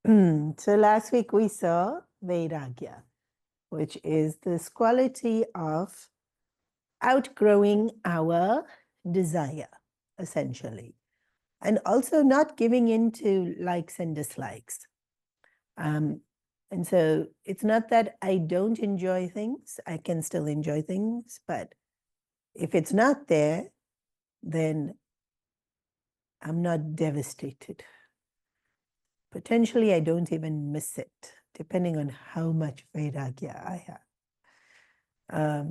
So last week we saw Vairagya, which is this quality of outgrowing our desire, essentially, and also not giving in to likes and dislikes. And so it's not that I don't enjoy things, I can still enjoy things, but if it's not there, then I'm not devastated. Potentially, I don't even miss it, depending on how much Vairagya I have.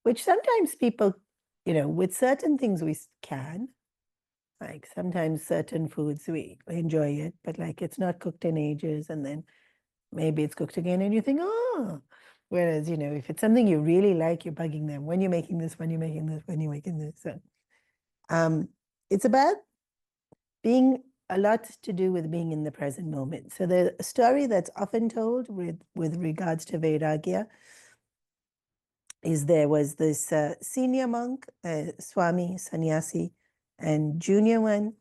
Which sometimes people, with certain things we can, like sometimes certain foods we enjoy it, but like it's not cooked in ages, and then maybe it's cooked again and you think, oh. Whereas, if it's something you really like, you're bugging them. When you're making this, when you're making this, when you're making this. So, it's about being a lot to do with being in the present moment. So the story that's often told with regards to Vairagya is there was this senior monk, Swami, sannyasi, and junior one,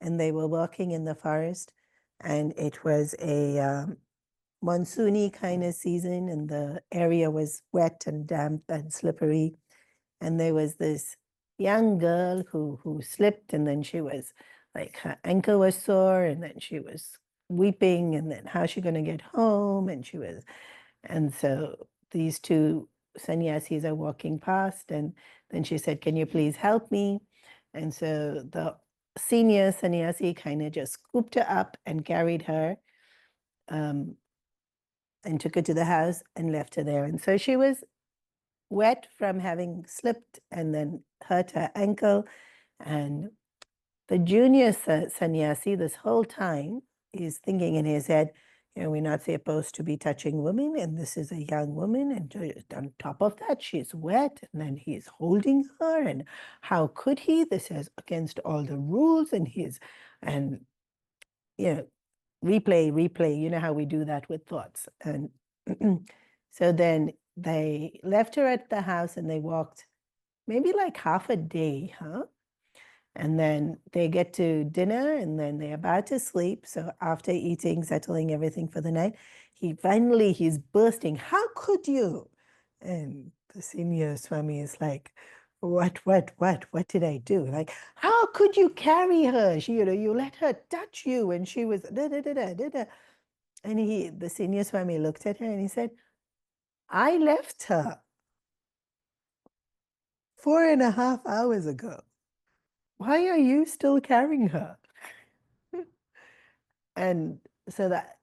and they were walking in the forest, and it was a monsoony kind of season, and the area was wet and damp and slippery, and there was this young girl who slipped, and then she was like, her ankle was sore, and then she was weeping, and then how's she going to get home? And so these two sannyasis are walking past, and then she said, can you please help me? And so the senior sannyasi kind of just scooped her up and carried her, and took her to the house and left her there. And so she was wet from having slipped and then hurt her ankle. And the junior sannyasi this whole time is thinking in his head, we're not supposed to be touching women, and this is a young woman, and on top of that, she's wet, and then he's holding her, and how could he? This is against all the rules, and replay, you know how we do that with thoughts. And so then they left her at the house and they walked maybe like half a day, and then they get to dinner, and then they're about to sleep. So after eating, settling everything for the night, he's bursting. How could you? And the senior Swami is like, what did I do? Like, how could you carry her? She, you let her touch you when she was da da da da da da. And the senior Swami looked at her and he said, I left her 4.5 hours ago. Why are you still carrying her? And so that,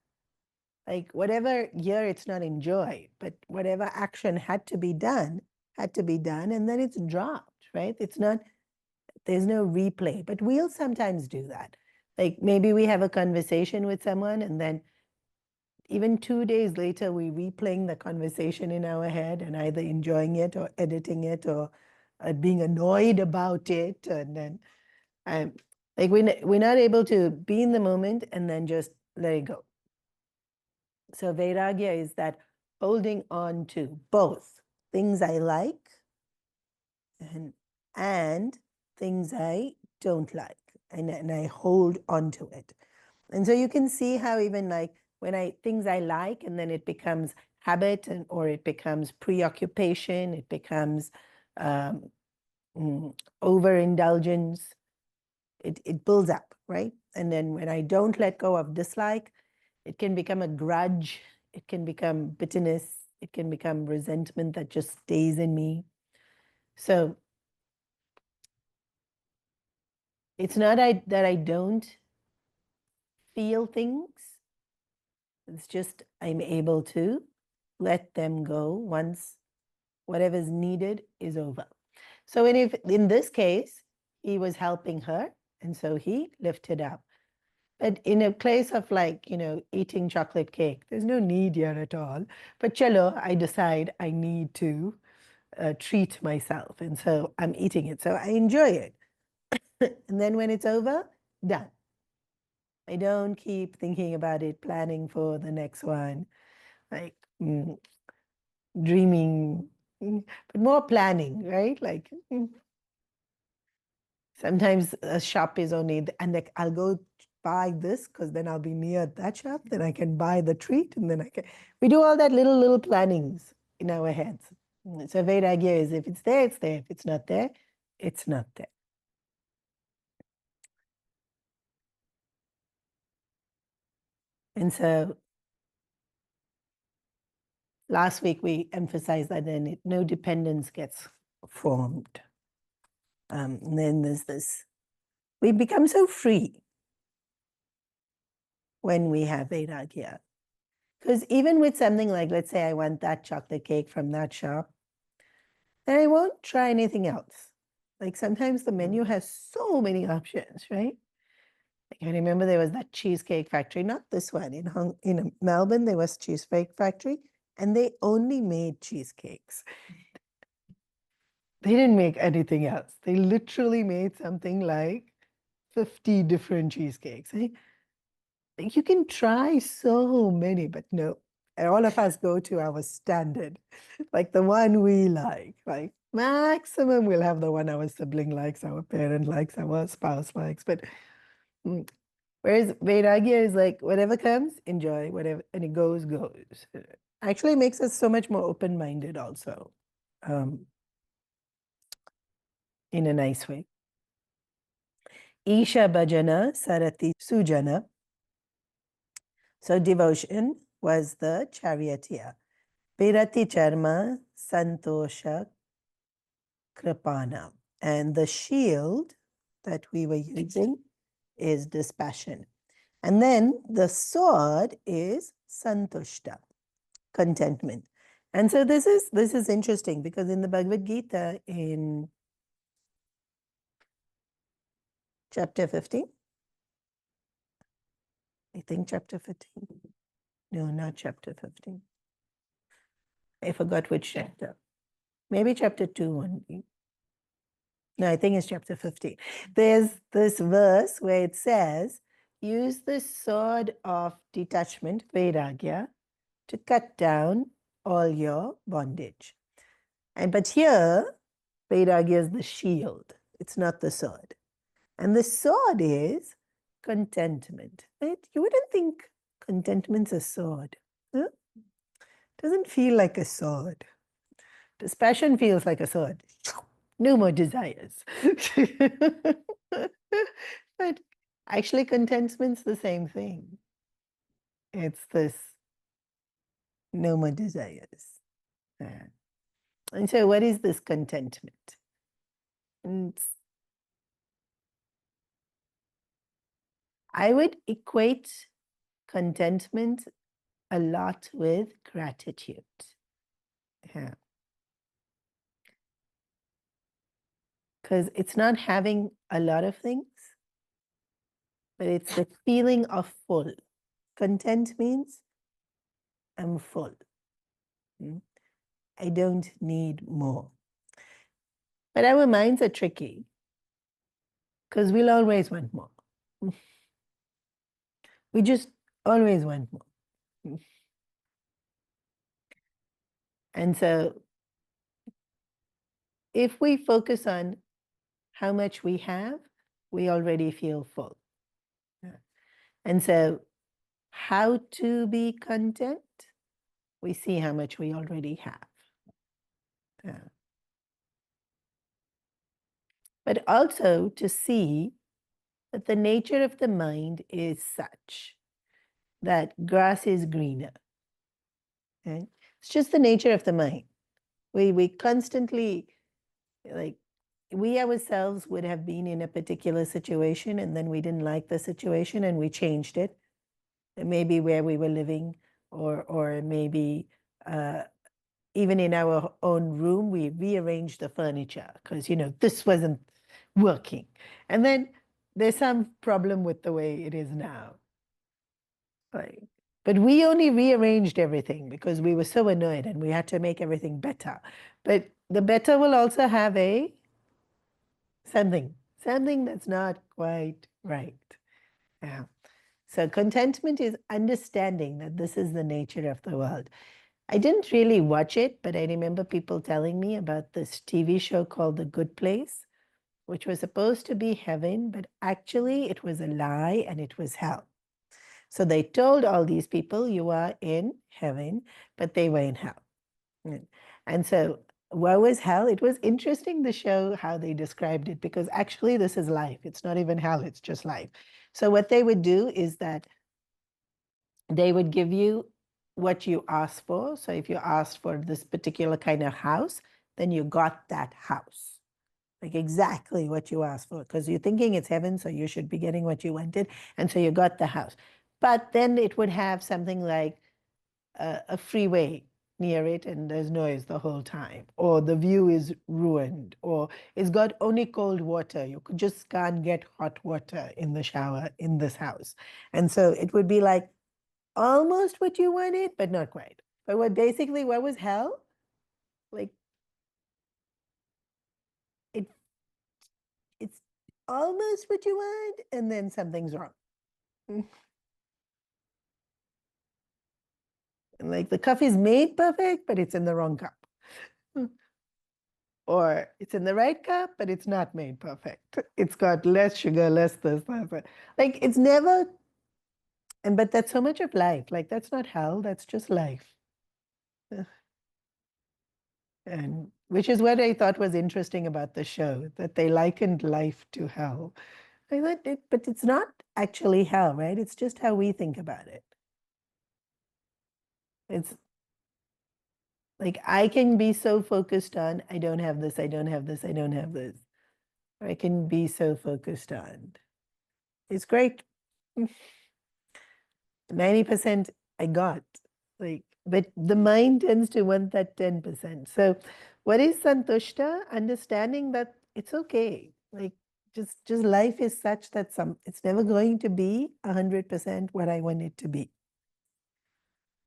like, whatever year it's not enjoyed, but whatever action had to be done, and then it's dropped, right? There's no replay, but we'll sometimes do that. Like maybe we have a conversation with someone, and then even 2 days later, we're replaying the conversation in our head and either enjoying it or editing it or being annoyed about it. And then like we're not able to be in the moment and then just let it go. So Vairagya is that holding on to both things I like and things I don't like. And I hold on to it. And so you can see how even like when things I like, and then it becomes habit, or it becomes preoccupation, it becomes overindulgence, it builds up, right? And then when I don't let go of dislike, it can become a grudge, it can become bitterness, it can become resentment that just stays in me. So it's not that I don't feel things, it's just I'm able to let them go once whatever's needed is over. So in this case, he was helping her, and so he lifted up. But in a place of like, eating chocolate cake, there's no need here at all. But chalo, I decide I need to treat myself. And so I'm eating it. So I enjoy it. And then when it's over, done. I don't keep thinking about it, planning for the next one, like dreaming, but more planning, right? Like sometimes a shop is only, and like I'll go buy this because then I'll be near that shop, then I can buy the treat, and then we do all that little plannings in our heads. So Vairagya is, if it's there, it's there. If it's not there, it's not there. And so last week we emphasized that then no dependence gets formed. And then there's this, we become so free when we have Vairagya. Because even with something like, let's say I want that chocolate cake from that shop, then I won't try anything else. Like sometimes the menu has so many options, right? Like I remember there was that cheesecake factory, not this one, in Melbourne, there was cheesecake factory, and they only made cheesecakes. They didn't make anything else. They literally made something like 50 different cheesecakes. You can try so many, but no. And all of us go to our standard, like the one we like. Like maximum, we'll have the one our sibling likes, our parent likes, our spouse likes. But whereas Vairagya is like, whatever comes, enjoy, whatever, and it goes. Actually makes us so much more open-minded also, in a nice way. Isha Bhajana Sarati Sujana. So devotion was the charioteer. Pirati Charma Santosha Kripana. And the shield that we were using is dispassion. And then the sword is Santushta, contentment. And so this is interesting because in the Bhagavad Gita in chapter 15, I think chapter 15. No, not chapter 15. I forgot which chapter. Maybe chapter 2 only. No, I think it's chapter 15. There's this verse where it says, use the sword of detachment, Vairagya, to cut down all your bondage. But here, Vairagya is the shield. It's not the sword. And the sword is contentment. Right? You wouldn't think contentment's a sword. Huh? Doesn't feel like a sword. Dispassion feels like a sword. No more desires. But actually, contentment's the same thing. It's this no more desires. And so, what is this contentment? And I would equate contentment a lot with gratitude. Yeah. Because it's not having a lot of things, but it's the feeling of full. Content means I'm full. I don't need more. But our minds are tricky because we'll always want more. We just always want more. And so if we focus on how much we have, we already feel full. And so how to be content? We see how much we already have. But also to see that the nature of the mind is such that grass is greener. Okay? It's just the nature of the mind. We constantly, like, we ourselves would have been in a particular situation and then we didn't like the situation and we changed it. And maybe where we were living, or maybe even in our own room, we rearranged the furniture because, this wasn't working. And then there's some problem with the way it is now. Right. But we only rearranged everything because we were so annoyed and we had to make everything better. But the better will also have something that's not quite right. Yeah. So contentment is understanding that this is the nature of the world. I didn't really watch it, but I remember people telling me about this TV show called The Good Place, which was supposed to be heaven, but actually it was a lie and it was hell. So they told all these people, you are in heaven, but they were in hell. And so what was hell? It was interesting to show how they described it, because actually this is life. It's not even hell, it's just life. So what they would do is that they would give you what you asked for. So if you asked for this particular kind of house, then you got that house. Like exactly what you asked for, because you're thinking it's heaven, so you should be getting what you wanted. And so you got the house. But then it would have something like a freeway near it and there's noise the whole time, or the view is ruined, or it's got only cold water. You just can't get hot water in the shower in this house. And so it would be like almost what you wanted, but not quite. But what was hell? Like it it's almost what you want, and then something's wrong. And like the coffee's made perfect, but it's in the wrong cup. Or it's in the right cup, but it's not made perfect. It's got less sugar, less this, less that. Like it's never, and but that's so much of life. Like that's not hell, that's just life. And which is what I thought was interesting about the show, that they likened life to hell. I thought it, but it's not actually hell, right? It's just how we think about it. It's like I can be so focused on, I don't have this, I don't have this, I don't have this. Or I can be so focused on. It's great. 90% I got. Like, but the mind tends to want that 10%. So what is santushta? Understanding that it's okay. Like just life is such that it's never going to be 100% what I want it to be.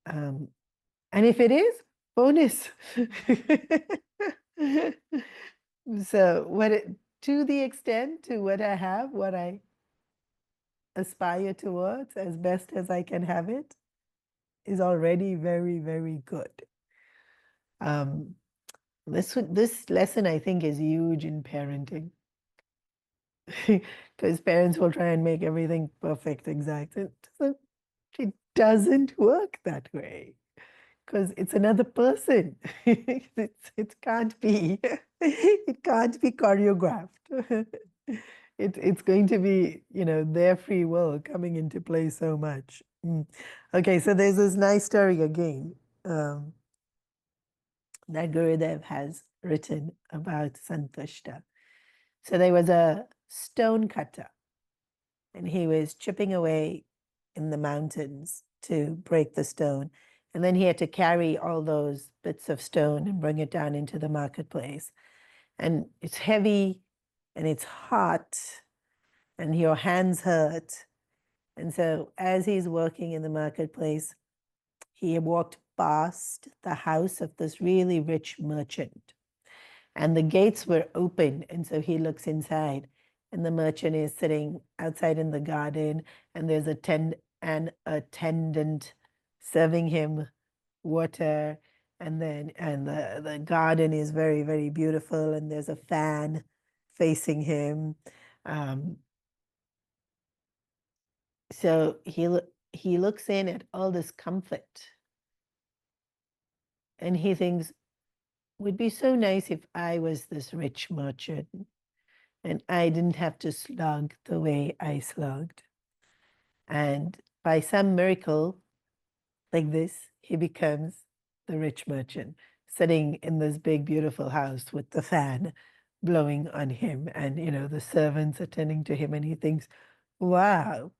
And if it is, bonus. So to the extent to what I have, what I aspire towards as best as I can have it, is already very, very good. This lesson, I think, is huge in parenting. Because parents will try and make everything perfect, exact. It doesn't work that way, because it's another person. It can't be, it can't be choreographed. It's going to be, their free will coming into play so much. Okay, so there's this nice story again that Gurudev has written about Santushta. So there was a stone cutter, and he was chipping away in the mountains to break the stone. And then he had to carry all those bits of stone and bring it down into the marketplace. And it's heavy and it's hot and your hands hurt. And so as he's working in the marketplace, he walked past the house of this really rich merchant. And the gates were open. And so he looks inside, and the merchant is sitting outside in the garden, and there's an attendant serving him water. And the garden is very, very beautiful, and there's a fan facing him. So he looks in at all this comfort, and he thinks, would be so nice if I was this rich merchant and I didn't have to slog the way I slogged. And by some miracle like this, he becomes the rich merchant, sitting in this big, beautiful house with the fan blowing on him and, the servants attending to him. And he thinks, wow.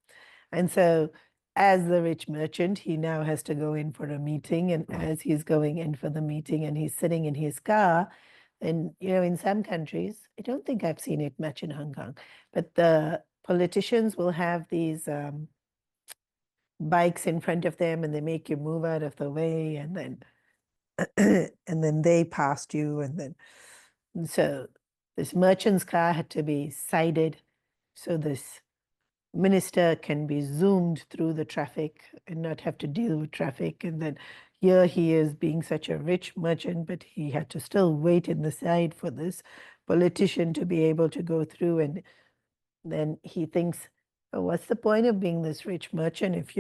And so as the rich merchant, he now has to go in for a meeting. And as he's going in for the meeting and he's sitting in his car, and, in some countries, I don't think I've seen it much in Hong Kong, but the politicians will have these bikes in front of them and they make you move out of the way, and then and then they passed you, and so this merchant's car had to be sided so this minister can be zoomed through the traffic and not have to deal with traffic. And then, here he is being such a rich merchant, but he had to still wait in the side for this politician to be able to go through. And then he thinks, oh, what's the point of being this rich merchant if,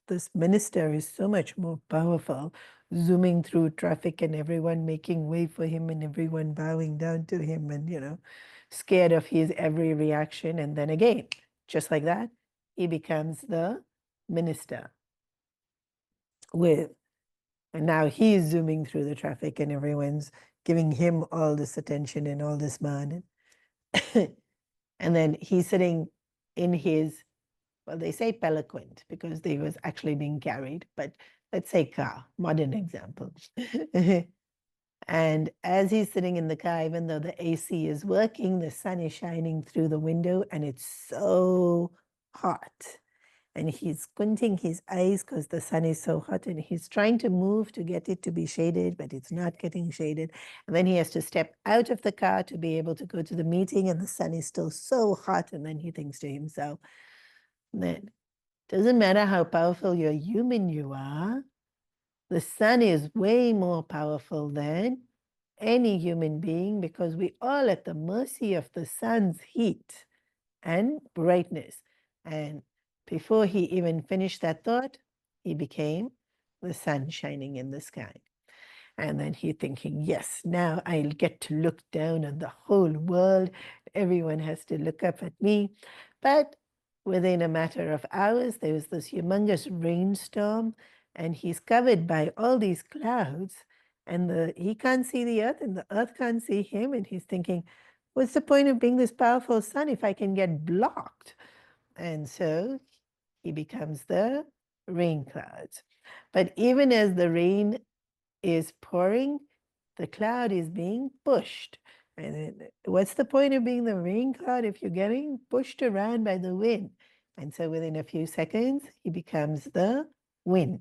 this minister is so much more powerful, zooming through traffic and everyone making way for him and everyone bowing down to him and, scared of his every reaction. And then again, just like that, he becomes the minister with, and now he's zooming through the traffic and everyone's giving him all this attention and all this man. And then he's sitting in his, well, they say peliquant because they was actually being carried, but let's say car, modern example. And as he's sitting in the car, even though the AC is working, the sun is shining through the window and it's so hot. And he's squinting his eyes because the sun is so hot and he's trying to move to get it to be shaded, but it's not getting shaded. And then he has to step out of the car to be able to go to the meeting and the sun is still so hot. And then he thinks to himself, that doesn't matter how powerful you're human you are, the sun is way more powerful than any human being because we all at the mercy of the sun's heat and brightness. And before he even finished that thought, he became the sun shining in the sky. And then he thinking, yes, now I'll get to look down on the whole world. Everyone has to look up at me. But within a matter of hours, there was this humongous rainstorm, and he's covered by all these clouds, and he can't see the earth, and the earth can't see him. And he's thinking, what's the point of being this powerful sun if I can get blocked? And so he becomes the rain clouds. But even as the rain is pouring, the cloud is being pushed. And what's the point of being the rain cloud if you're getting pushed around by the wind? And so within a few seconds, he becomes the wind.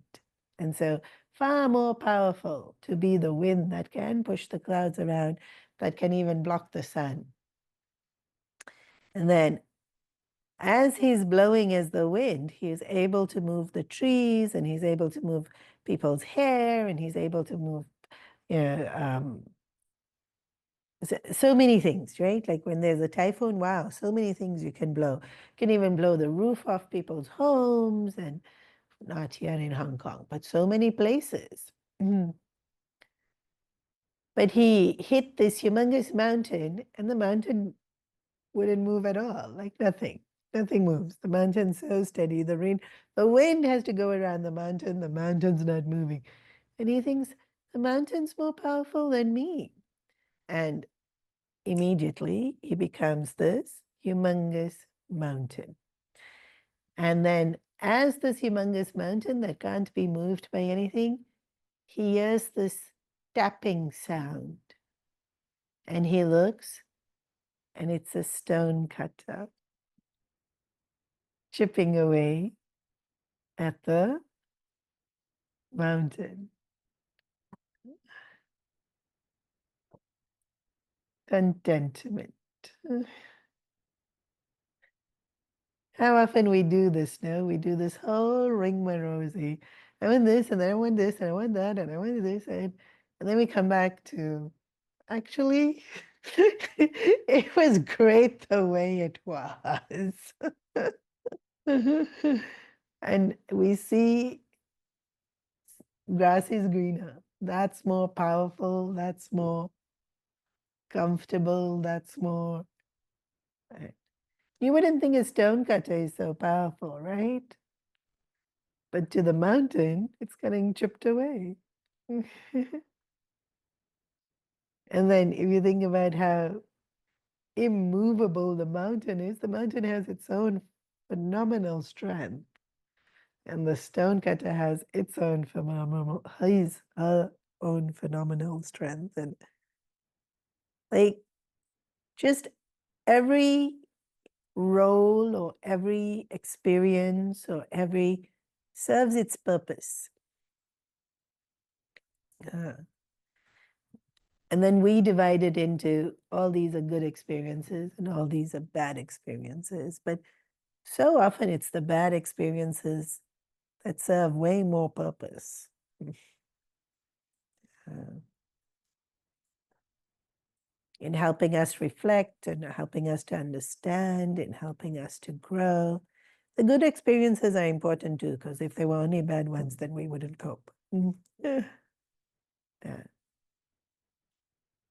And so far more powerful to be the wind that can push the clouds around, that can even block the sun. And then as he's blowing as the wind, he is able to move the trees and he's able to move people's hair and he's able to move so many things, right? Like when there's a typhoon, wow, so many things you can blow. You can even blow the roof off people's homes, and not here in Hong Kong, but so many places. But he hit this humongous mountain, and the mountain wouldn't move at all, like nothing. Nothing moves. The mountain's so steady. The wind has to go around the mountain's not moving. And he thinks, the mountain's more powerful than me. And immediately he becomes this humongous mountain. And then as this humongous mountain that can't be moved by anything, he hears this tapping sound. And he looks, and it's a stone cutter chipping away at the mountain. Contentment. How often we do this, no? We do this whole rigmarole. I want this, and then I want this, and I want that, and I want this, and then we come back to, actually, it was great the way it was. And we see grass is greener. That's more powerful, that's more comfortable, that's more. You wouldn't think a stone cutter is so powerful, right? But to the mountain, it's getting chipped away. And then if you think about how immovable the mountain is, the mountain has its own phenomenal strength. And the stonecutter has its own her own phenomenal strength. And like just every role or every experience or every serves its purpose. And then we divide it into all these are good experiences and all these are bad experiences. But so often it's the bad experiences that serve way more purpose. in helping us reflect and helping us to understand and helping us to grow. The good experiences are important too, because if they were only bad ones, then we wouldn't cope. Yeah.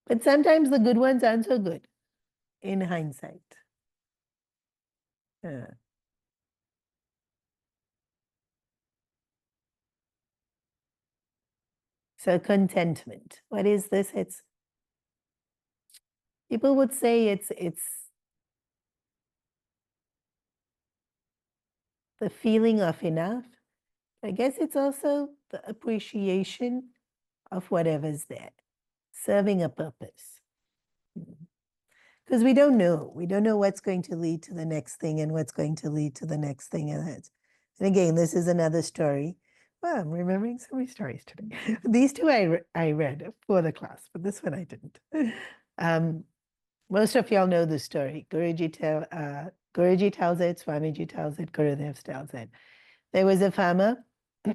But sometimes the good ones aren't so good in hindsight. So contentment. What is this? It's people would say it's the feeling of enough. I guess it's also the appreciation of whatever's there, serving a purpose. Because we don't know. We don't know what's going to lead to the next thing and what's going to lead to the next thing. And again, this is another story. Well, I'm remembering so many stories today. These two I read for the class, but this one I didn't. Most of y'all know the story. Guruji tells it, Swamiji tells it, Gurudev tells it. There was a farmer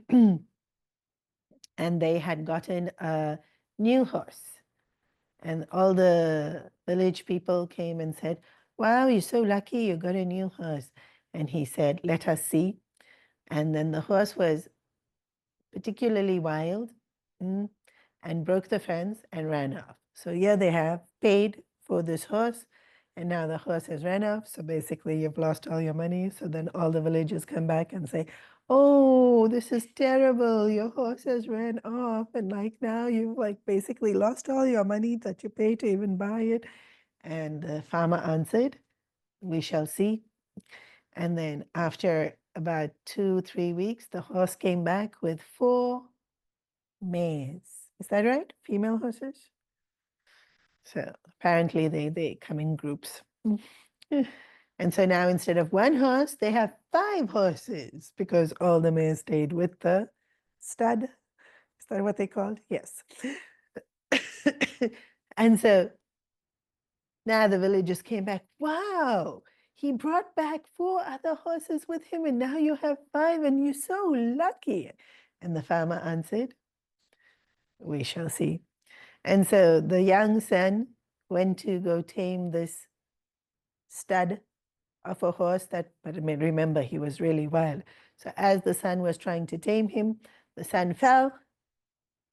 and they had gotten a new horse. And all the village people came and said, wow, you're so lucky you got a new horse. And he said, let us see. And then the horse was particularly wild and broke the fence and ran off. So here they have paid for this horse, and now the horse has ran off. So basically, you've lost all your money. So then all the villagers come back and say, oh, this is terrible. Your horse has ran off. And like now you've like basically lost all your money that you paid to even buy it. And the farmer answered, we shall see. And then after about 2-3 weeks, the horse came back with 4 mares. Is that right? Female horses? So apparently they come in groups. And so now instead of 1 horse, they have 5 horses because all the mares stayed with the stud. Is that what they called? Yes. And so now the villagers came back. Wow, he brought back 4 other horses with him, and now you have 5, and you're so lucky. And the farmer answered, we shall see. And so the young son went to go tame this stud of a horse that, but remember, he was really wild. So as the son was trying to tame him, the son fell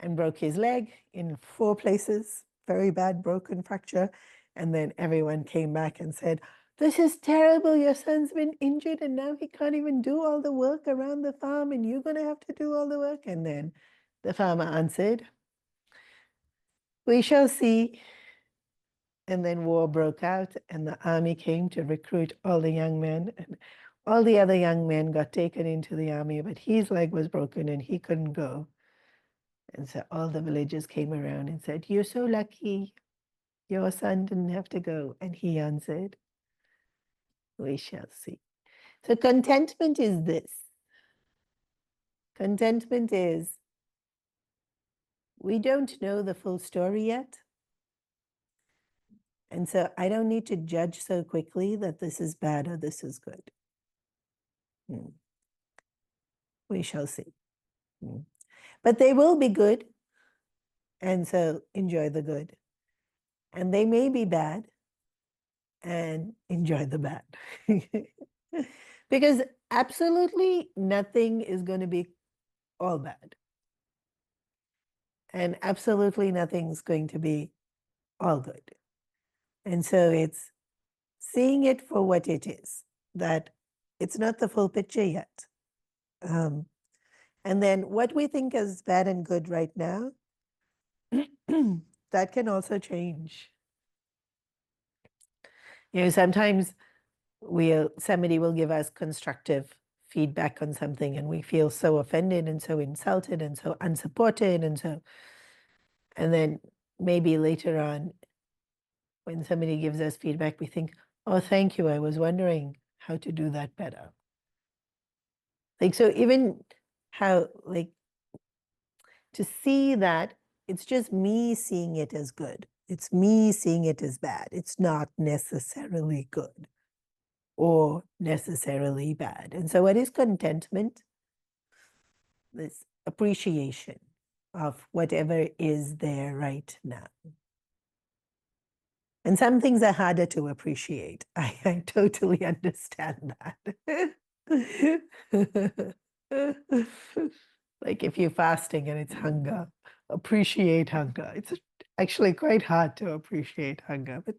and broke his leg in 4 places, very bad broken fracture. And then everyone came back and said, this is terrible. Your son's been injured and now he can't even do all the work around the farm and you're going to have to do all the work. And then the farmer answered, we shall see. And then war broke out and the army came to recruit all the young men. And all the other young men got taken into the army, but his leg was broken and he couldn't go. And so all the villagers came around and said, you're so lucky. Your son didn't have to go. And he answered, we shall see. So contentment is this. Contentment is, we don't know the full story yet. And so I don't need to judge so quickly that this is bad or this is good. We shall see. But they will be good. And so enjoy the good. And they may be bad. And enjoy the bad. Because absolutely nothing is going to be all bad. And absolutely nothing's going to be all good. And so it's seeing it for what it is, that it's not the full picture yet. And then what we think is bad and good right now, that can also change. You know, sometimes somebody will give us constructive feedback on something and we feel so offended and so insulted and so unsupported and then maybe later on when somebody gives us feedback, we think, oh, thank you, I was wondering how to do that better. Like, so even how, like, to see that it's just me seeing it as good. It's me seeing it as bad. It's not necessarily good or necessarily bad. And so what is contentment? This appreciation. of whatever is there right now. And some things are harder to appreciate. I totally understand that. Like if you're fasting and it's hunger, appreciate hunger. It's actually quite hard to appreciate hunger, but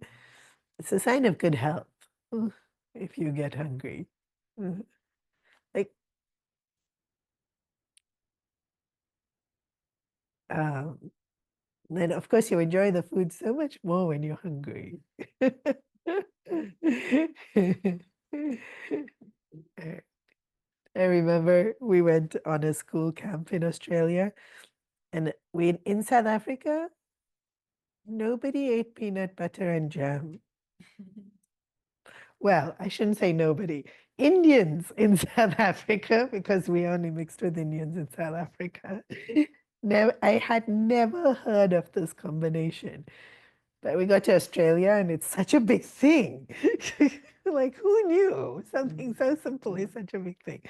it's a sign of good health if you get hungry. Like, um, then of course you enjoy the food so much more when you're hungry. I remember we went on a school camp in Australia, and in South Africa, nobody ate peanut butter and jam. Well, I shouldn't say nobody. Indians in South Africa, because we only mixed with Indians in South Africa. I had never heard of this combination. But we got to Australia and it's such a big thing. Like, who knew something so simple is such a big thing?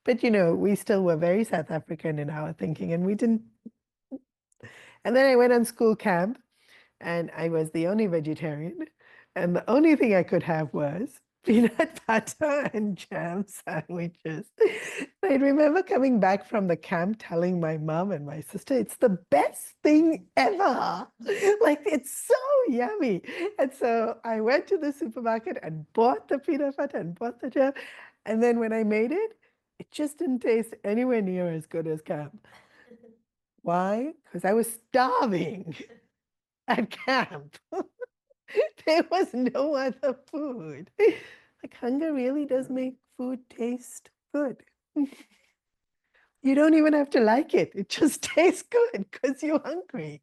But we still were very South African in our thinking, and we didn't. And then I went on school camp, and I was the only vegetarian, and the only thing I could have was peanut butter and jam sandwiches. I remember coming back from the camp telling my mom and my sister, it's the best thing ever. Like, it's so yummy. And so I went to the supermarket and bought the peanut butter and bought the jam. And then when I made it, it just didn't taste anywhere near as good as camp. Why? Because I was starving at camp. There was no other food. Like, hunger really does make food taste good. You don't even have to like it. It just tastes good because you're hungry.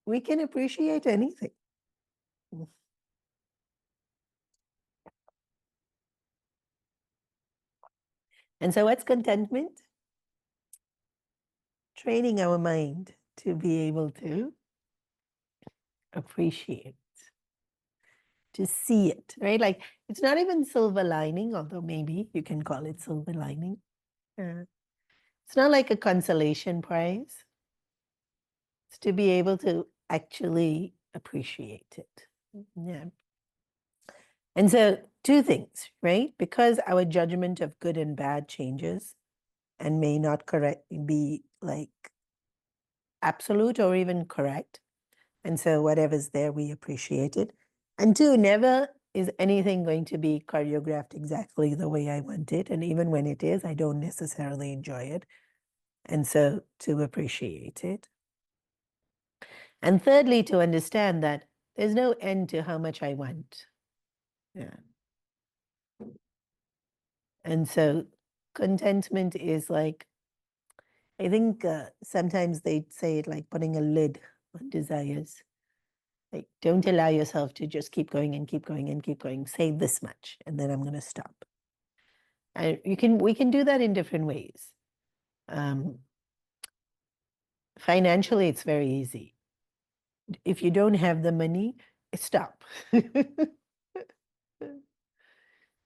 We can appreciate anything. And so what's contentment? Training our mind to be able to appreciate, to see it, right? Like, it's not even silver lining, although maybe you can call it silver lining. It's not like a consolation prize. It's to be able to actually appreciate it. Yeah. And so, two things, right? Because our judgment of good and bad changes and may not be like absolute or even correct. And so, whatever's there, we appreciate it. And two, never is anything going to be choreographed exactly the way I want it. And even when it is, I don't necessarily enjoy it. And so, to appreciate it. And thirdly, to understand that there's no end to how much I want. Yeah. And so contentment is like, I think sometimes they say it like putting a lid on desires. Like, don't allow yourself to just keep going and keep going and keep going. Say this much, and then I'm going to stop. And we can do that in different ways. Financially, it's very easy. If you don't have the money, stop.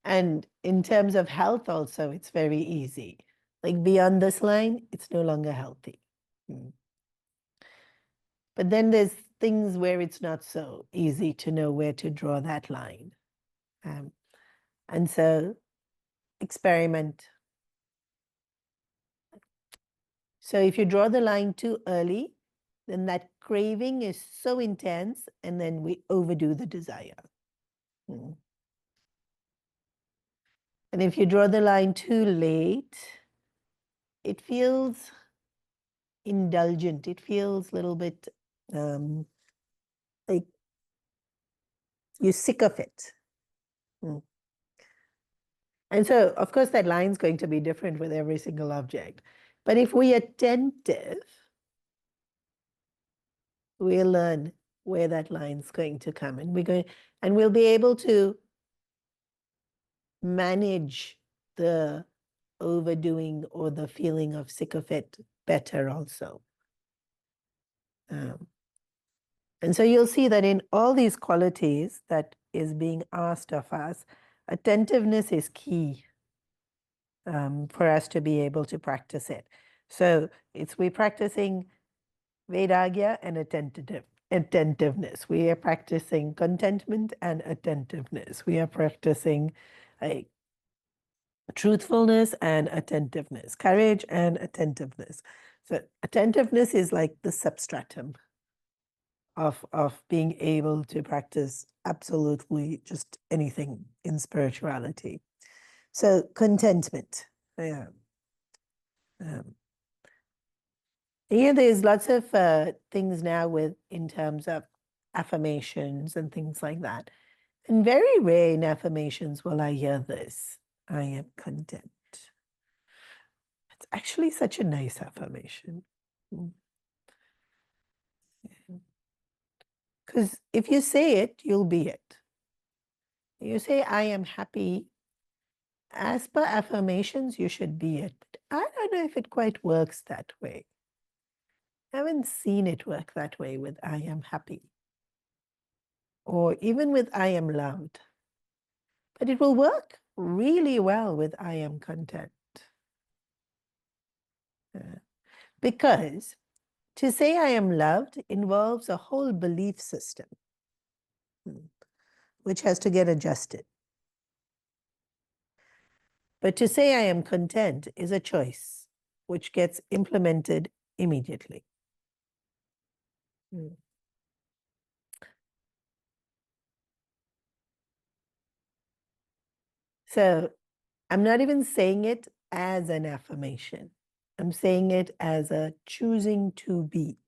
And in terms of health also, it's very easy. Like, beyond this line, it's no longer healthy. But then there's things where it's not so easy to know where to draw that line. And so experiment. So if you draw the line too early, then that craving is so intense, and then we overdo the desire. And if you draw the line too late, it feels indulgent. It feels a little bit like you're sick of it. And so, of course, that line's going to be different with every single object. But if we are attentive, we'll learn where that line's going to come. And we'll be able to manage the overdoing or the feeling of sick of it better also. And so you'll see that in all these qualities that is being asked of us, attentiveness is key. for us to be able to practice it. So we're practicing Vairagya and attentiveness. We are practicing contentment and attentiveness. We are practicing like truthfulness and attentiveness, courage and attentiveness. So attentiveness is like the substratum of being able to practice absolutely just anything in spirituality. So contentment. Yeah. There's lots of things now in terms of affirmations and things like that. And very rare in affirmations will I hear this: I am content. It's actually such a nice affirmation. Because if you say it, you'll be it. You say, I am happy. As per affirmations, you should be it. But I don't know if it quite works that way. I haven't seen it work that way with I am happy, or even with I am loved. But it will work really well with I am content. Because to say I am loved involves a whole belief system, which has to get adjusted. But to say I am content is a choice, which gets implemented immediately. So I'm not even saying it as an affirmation. I'm saying it as a choosing to be.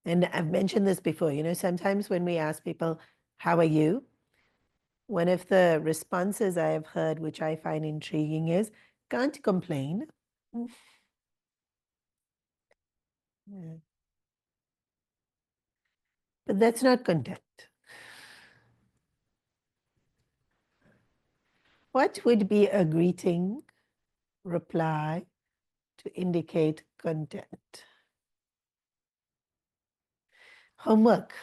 And I've mentioned this before, sometimes when we ask people, how are you? One of the responses I have heard, which I find intriguing, is, can't complain. Yeah. But that's not content. What would be a greeting reply to indicate content? Homework.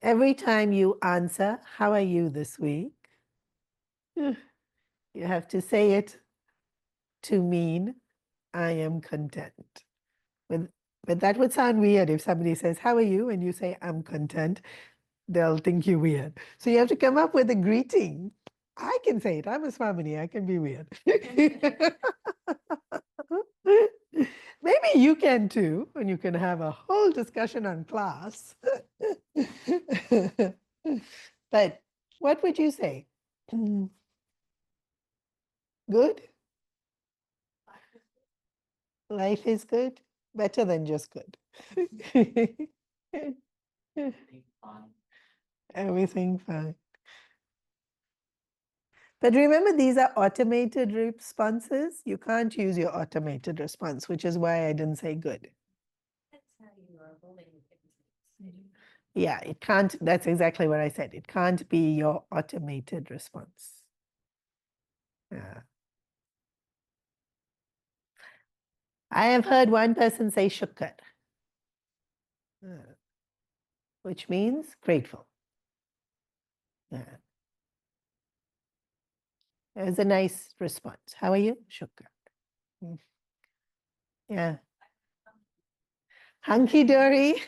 Every time you answer, how are you this week? You have to say it to mean, I am content. But that would sound weird if somebody says, how are you? And you say, I'm content. They'll think you're weird. So you have to come up with a greeting. I can say it. I'm a Swamini. I can be weird. Maybe you can too, and you can have a whole discussion on class. But what would you say? Good? Life is good? Better than just good. Everything fine. But remember, these are automated responses. You can't use your automated response, which is why I didn't say good. Yeah, it can't. That's exactly what I said. It can't be your automated response. Yeah. I have heard one person say shukr, which means grateful. Yeah. It was a nice response. How are you? Shukr. Yeah. Hunky dory.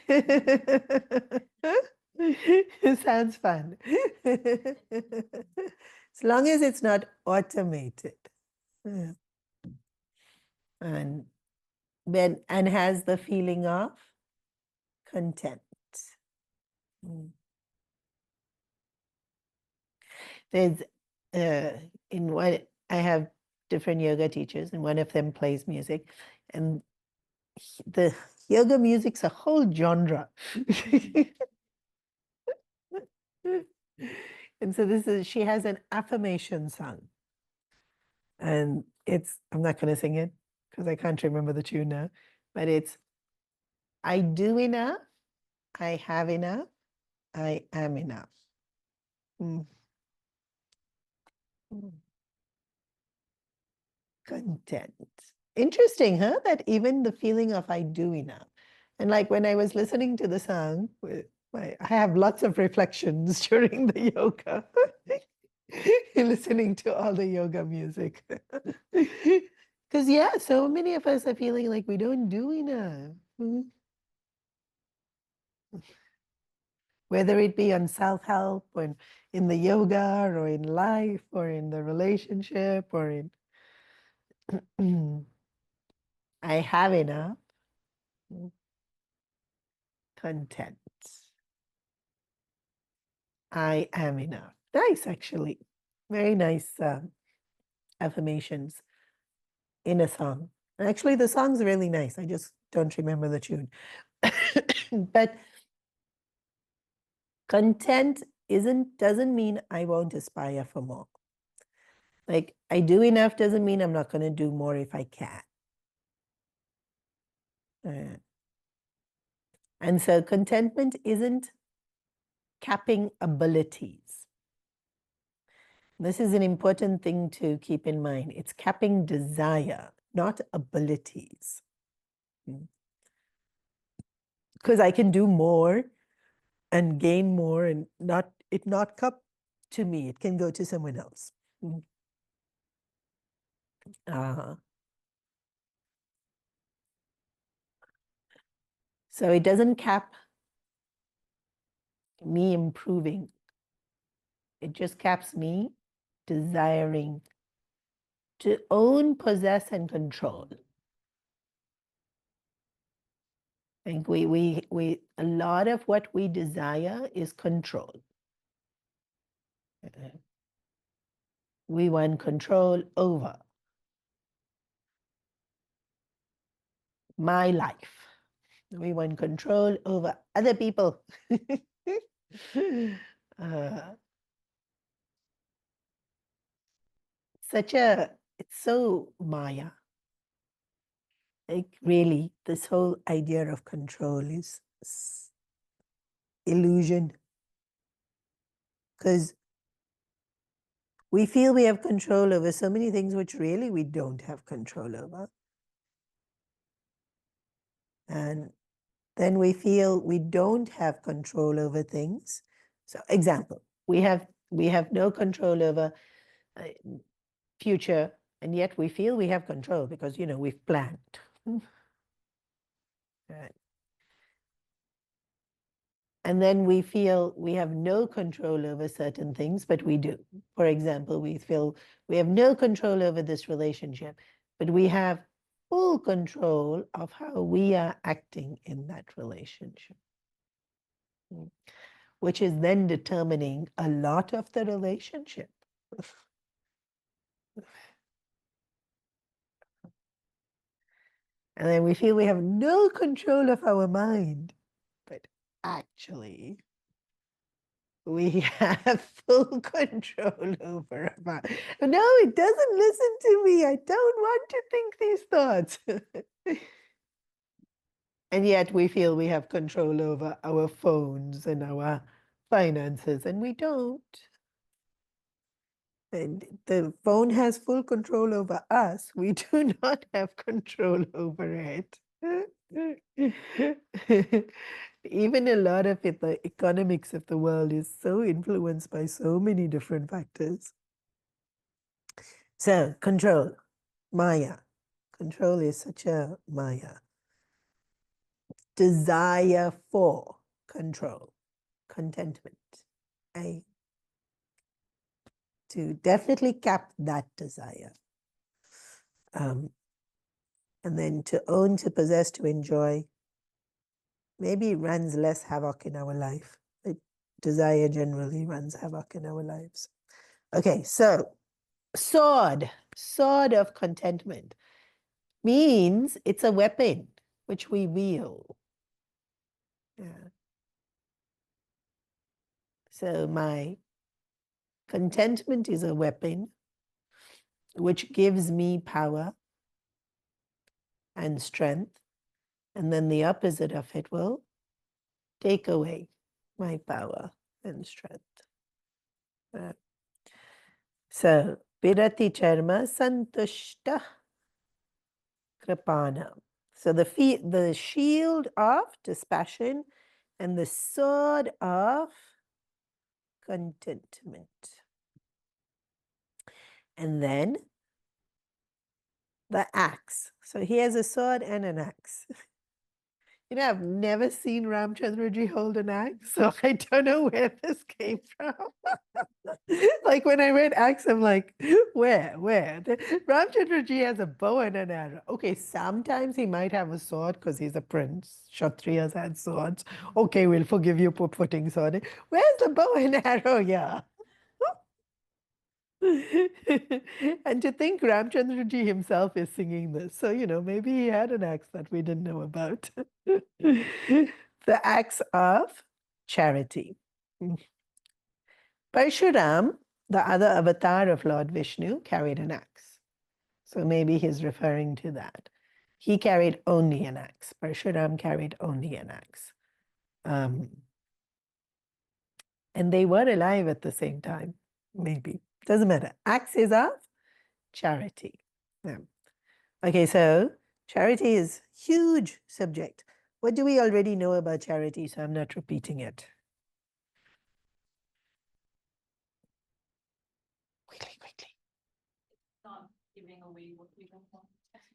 It sounds fun. As long as it's not automated. Yeah. And has the feeling of content. There's in what I have different yoga teachers, and one of them plays music, and the yoga music's a whole genre. And so she has an affirmation song, and I'm not going to sing it because I can't remember the tune now, but it's, I do enough, I have enough, I am enough. Content. Interesting, huh? That even the feeling of I do enough. And like when I was listening to the song, I have lots of reflections during the yoga, listening to all the yoga music. Because, yeah, so many of us are feeling like we don't do enough. Whether it be on self-help or in the yoga or in life or in the relationship or in I have enough. Content. I am enough. Nice, actually. Very nice affirmations in a song. Actually, the song's really nice. I just don't remember the tune. But content doesn't mean I won't aspire for more. Like I do enough doesn't mean I'm not going to do more if I can. And so contentment isn't capping abilities. This is an important thing to keep in mind. It's capping desire, not abilities. Because I can do more and gain more and it not come to me. It can go to someone else. So it doesn't cap me improving. It just caps me desiring to own, possess, and control. I think a lot of what we desire is control. We want control over my life. We want control over other people. It's so Maya. Like really, this whole idea of control is illusion. Because we feel we have control over so many things which really we don't have control over. And then we feel we don't have control over things. So example, we have no control over future, and yet we feel we have control because, we've planned. Right. And then we feel we have no control over certain things, but we do. For example, we feel we have no control over this relationship, but we have full control of how we are acting in that relationship, which is then determining a lot of the relationship. And then we feel we have no control of our mind, but actually, we have full control over our mind. No, it doesn't listen to me. I don't want to think these thoughts. And yet we feel we have control over our phones and our finances, and we don't. And the phone has full control over us. We do not have control over it. Even a lot of it, the economics of the world is so influenced by so many different factors. So, control, Maya. Control is such a Maya. Desire for control, contentment. To definitely cap that desire. And then to own, to possess, to enjoy. Maybe it runs less havoc in our life. But desire generally runs havoc in our lives. Okay, so sword of contentment means it's a weapon which we wield. Yeah. So my contentment is a weapon which gives me power and strength. And then the opposite of it will take away my power and strength. So, pirati charma santushta Kripana. So the shield of dispassion and the sword of contentment. And then the axe. So he has a sword and an axe. I've never seen Ramchandraji hold an axe, so I don't know where this came from. Like when I read axe, I'm like, where? Ramchandraji has a bow and an arrow. Okay, sometimes he might have a sword because he's a prince. Kshatriyas had swords. Okay, we'll forgive you for putting sword in. Where's the bow and arrow here? And to think Ramchandraji himself is singing this. So, maybe he had an axe that we didn't know about. The axe of charity. Parshuram, the other avatar of Lord Vishnu, carried an axe. So maybe he's referring to that. He carried only an axe. Parshuram carried only an axe. And they were alive at the same time, maybe. Doesn't matter. Axe is of charity. Yeah. Okay, so charity is huge subject. What do we already know about charity? So I'm not repeating it. Quickly. Not giving away what we don't want.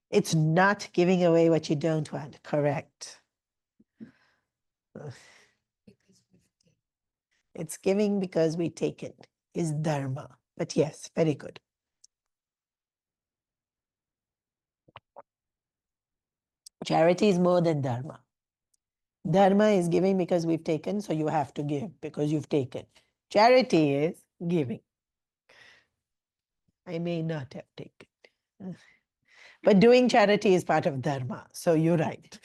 It's not giving away what you don't want. Correct. It's giving because we take it. Is dharma. But yes, very good. Charity is more than dharma. Dharma is giving because we've taken, so you have to give because you've taken. Charity is giving. I may not have taken. But doing charity is part of dharma, so you're right.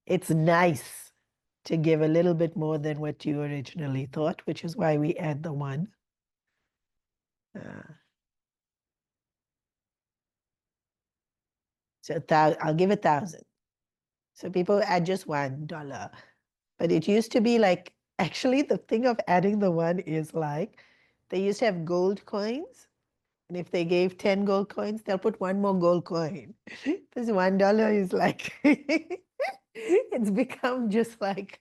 It's nice to give a little bit more than what you originally thought, which is why we add the one. So I'll give 1,000. So people add just $1. But it used to be like, actually, the thing of adding the one is like, they used to have gold coins. And if they gave 10 gold coins, they'll put one more gold coin. This $1 is like, it's become just like,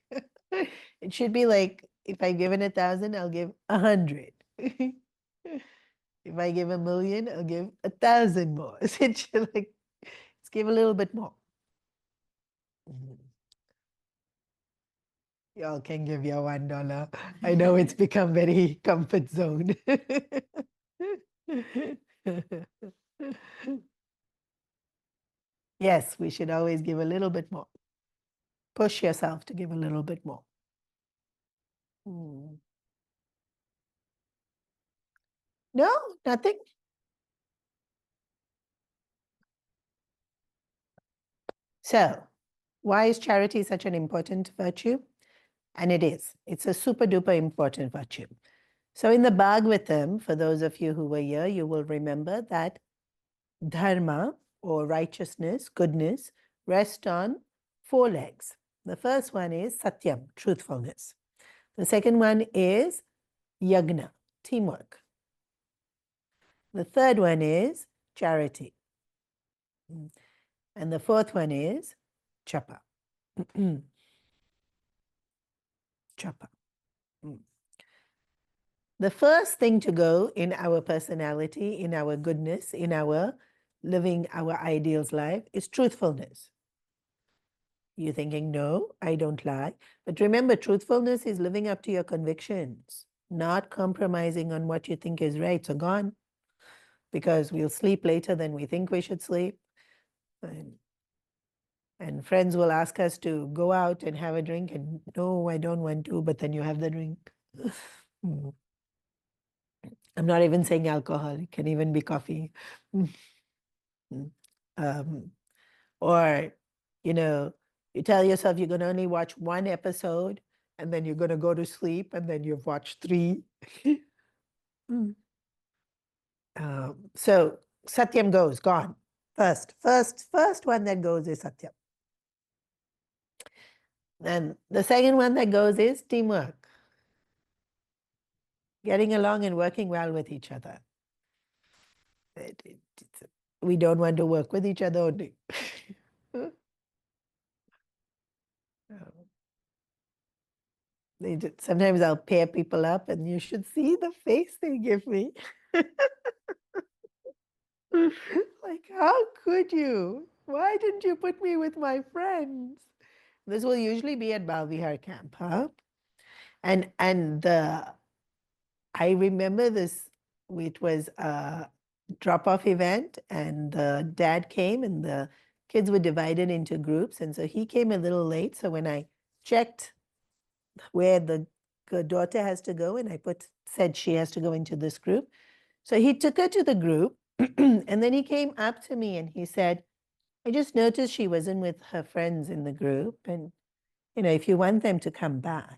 it should be like, if I give 1,000, I'll give 100. If I give 1,000,000, I'll give 1,000 more. So it should like, let's give a little bit more. Y'all can give your $1. I know it's become very comfort zone. Yes, we should always give a little bit more. Push yourself to give a little bit more. No, nothing. So, why is charity such an important virtue? And it is. It's a super duper important virtue. So, in the Bhagavatam, for those of you who were here, you will remember that dharma or righteousness, goodness, rest on 4 legs. The first one is satyam, truthfulness. The second one is yagna, teamwork. The third one is charity. And the fourth one is japa. Japa. The first thing to go in our personality, in our goodness, in our living our ideals life is truthfulness. You're thinking, no, I don't lie. But remember, truthfulness is living up to your convictions, not compromising on what you think is right. So gone, because we'll sleep later than we think we should sleep. And friends will ask us to go out and have a drink, and no, I don't want to, but then you have the drink. I'm not even saying alcohol, it can even be coffee. Or, you tell yourself you're going to only watch 1 episode and then you're going to go to sleep and then you've watched 3. So Satyam goes, gone. First one that goes is Satyam. And the second one that goes is teamwork. getting along and working well with each other. We don't want to work with each other only. Sometimes I'll pair people up and you should see the face they give me. Like, how could you? Why didn't you put me with my friends? This will usually be at Balvihar camp, huh? And I remember this, it was a drop-off event and the dad came and the kids were divided into groups. And so he came a little late. So when I checked where the daughter has to go and I said she has to go into this group. So he took her to the group and then he came up to me and he said, I just noticed she wasn't with her friends in the group. And, if you want them to come back.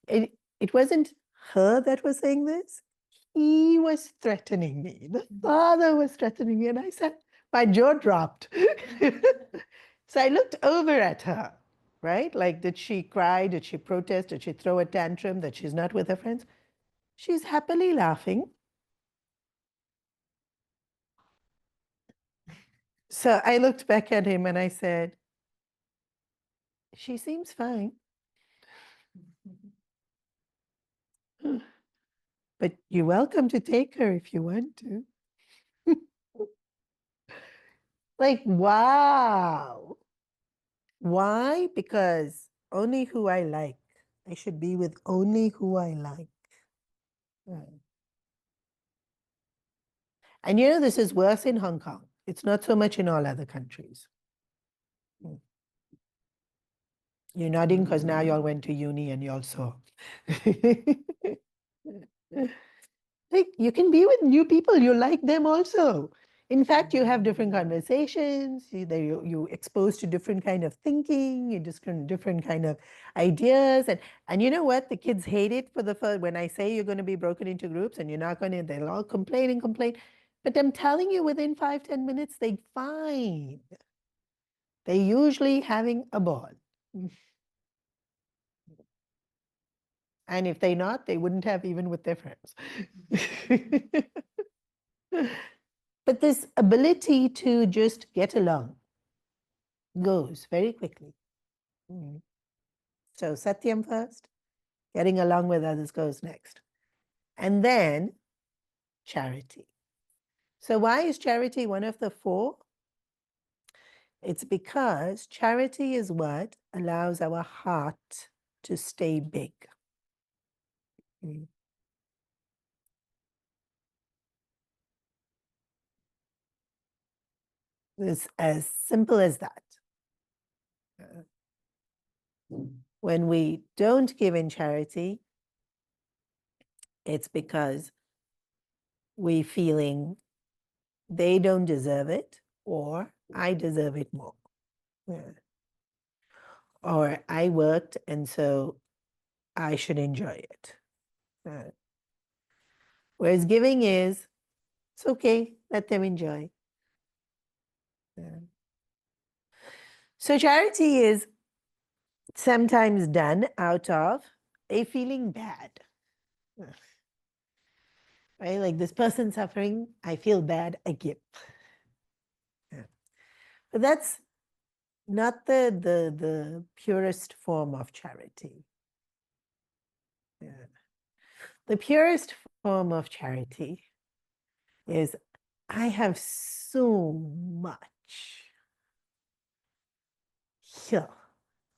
It wasn't her that was saying this. He was threatening me. The father was threatening me. And I said, my jaw dropped. So I looked over at her, right? Like, did she cry? Did she protest? Did she throw a tantrum that she's not with her friends? She's happily laughing. So I looked back at him and I said, she seems fine. But you're welcome to take her if you want to. Like, wow. Why? Because only who I like. I should be with only who I like. Right. And this is worse in Hong Kong. It's not so much in all other countries. You're nodding because now you all went to uni and you all saw. Like, you can be with new people, you like them also. In fact, you have different conversations, you exposed to different kind of thinking, you different kind of ideas. And you know what? The kids hate it when I say you're going to be broken into groups and you're not going to, they'll all complain and complain. But I'm telling you, within 5-10 minutes, they fine. They're usually having a ball. And if they're not, they wouldn't have even with their friends. But this ability to just get along goes very quickly. So Satyam first, getting along with others goes next. And then charity. So why is charity one of the four? It's because charity is what allows our heart to stay big. It's as simple as that. When we don't give in charity, it's because we feeling they don't deserve it, or I deserve it more. Yeah. Or I worked and so I should enjoy it. Whereas giving is, it's okay, let them enjoy. So charity is sometimes done out of a feeling bad. Right? Like, this person suffering, I feel bad, I give. But that's not the purest form of charity. The purest form of charity is, I have so much. Here,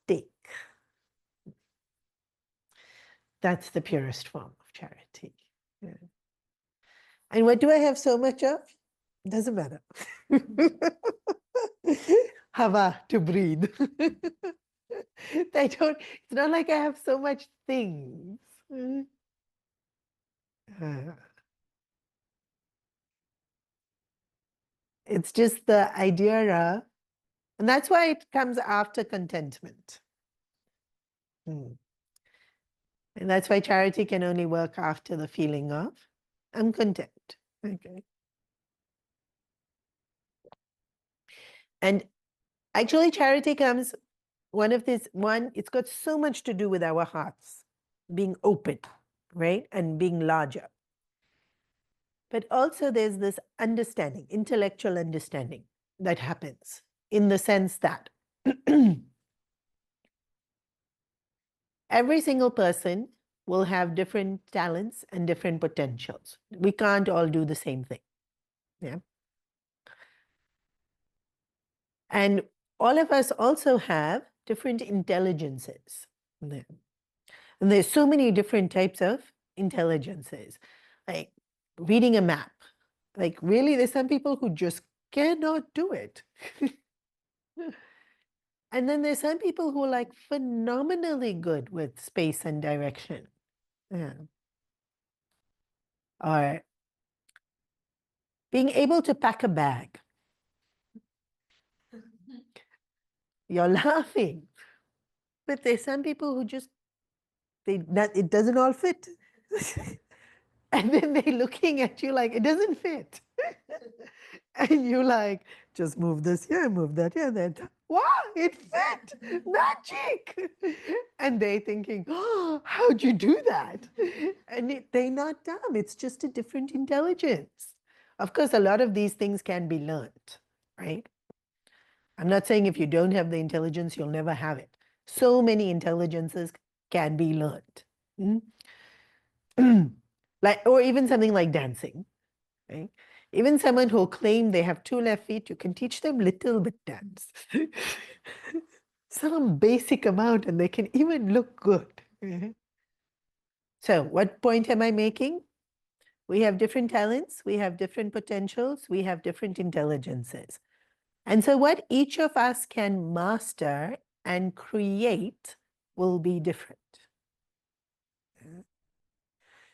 take. That's the purest form of charity. And what do I have so much of? Doesn't matter. Hava to breathe. It's not like I have so much things. It's just the idea of, and that's why it comes after contentment. And that's why charity can only work after the feeling of, I'm content. Okay. And actually, charity comes, it's got so much to do with our hearts being open, right? And being larger. But also there's this understanding, intellectual understanding that happens in the sense that every single person will have different talents and different potentials. We can't all do the same thing. Yeah. And all of us also have different intelligences. Yeah. And there's so many different types of intelligences. Like reading a map. Like really, there's some people who just cannot do it. And then there's some people who are like phenomenally good with space and direction. Yeah. Or being able to pack a bag. You're laughing. But there's some people who just it doesn't all fit. And then they're looking at you like it doesn't fit. And you like, just move this here, move that here, then wow, it fit. Magic. And they thinking, oh, how'd you do that? And they're not dumb. It's just a different intelligence. Of course, a lot of these things can be learned, right? I'm not saying if you don't have the intelligence, you'll never have it. So many intelligences can be learned. Like, or even something like dancing, right? Even someone who claim they have two left feet, you can teach them little bit dance. Some basic amount, and they can even look good. So what point am I making? We have different talents, we have different potentials, we have different intelligences. And so what each of us can master and create will be different.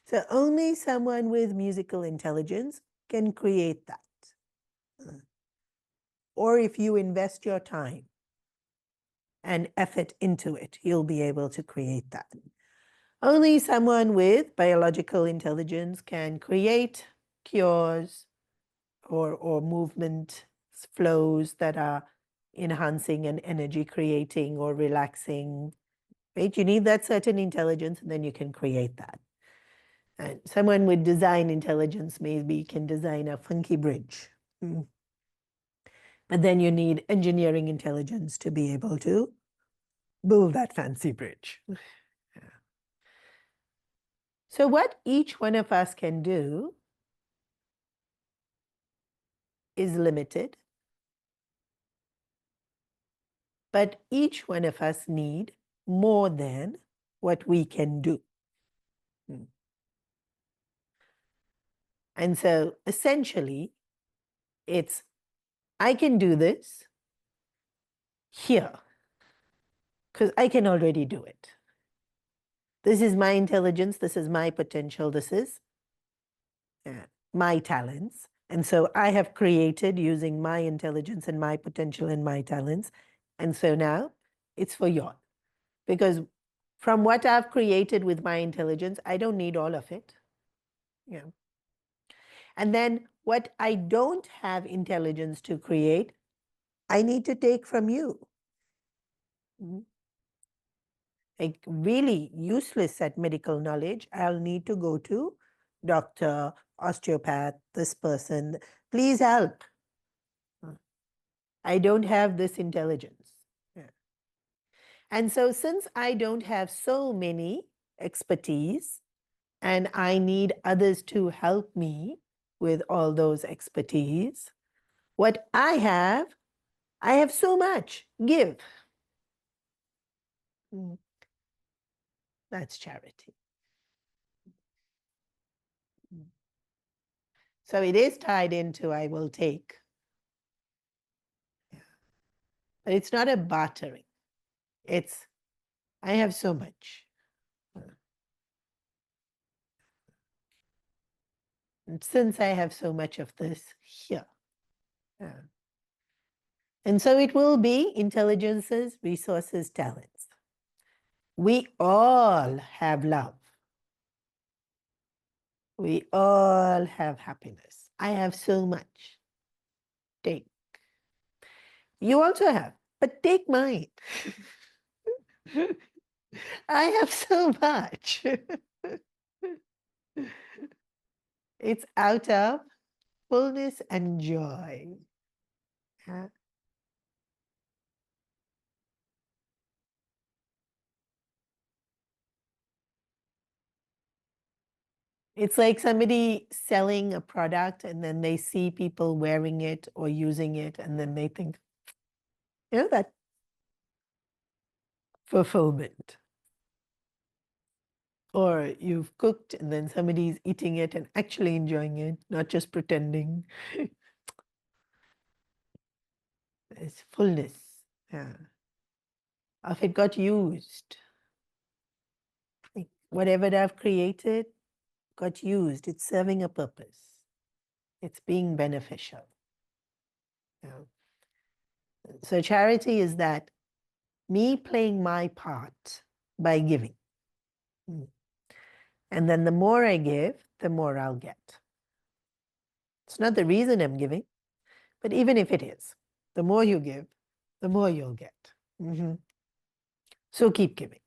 So only someone with musical intelligence can create that. Or if you invest your time and effort into it, you'll be able to create that. Only someone with biological intelligence can create cures or movement flows that are enhancing and energy creating or relaxing, right? You need that certain intelligence and then you can create that. And someone with design intelligence maybe can design a funky bridge. But then you need engineering intelligence to be able to build that fancy bridge. So what each one of us can do is limited, but each one of us need more than what we can do. And so essentially, it's, I can do this here because I can already do it. This is my intelligence, this is my potential, this is my talents. And so I have created using my intelligence and my potential and my talents. And so now it's for y'all. Because from what I've created with my intelligence, I don't need all of it. Yeah. And then what I don't have intelligence to create, I need to take from you. Like really useless at medical knowledge, I'll need to go to doctor, osteopath, this person, please help. I don't have this intelligence. Yeah. And so since I don't have so many expertise and I need others to help me with all those expertise, what I have so much, give. That's charity. So it is tied into I will take. But it's not a bartering. It's, I have so much. And since I have so much of this here. And so it will be intelligences, resources, talents. We all have love. We all have happiness. I have so much. Take. You also have, but take mine. I have so much. It's out of fullness and joy. Yeah. It's like somebody selling a product and then they see people wearing it or using it, and then they think, that fulfillment. Or you've cooked and then somebody's eating it and actually enjoying it, not just pretending. It's fullness. Yeah. If it got used, like whatever I've created got used, it's serving a purpose. It's being beneficial. Yeah. So charity is that me playing my part by giving. And then the more I give, the more I'll get. It's not the reason I'm giving, but even if it is, the more you give, the more you'll get. So keep giving.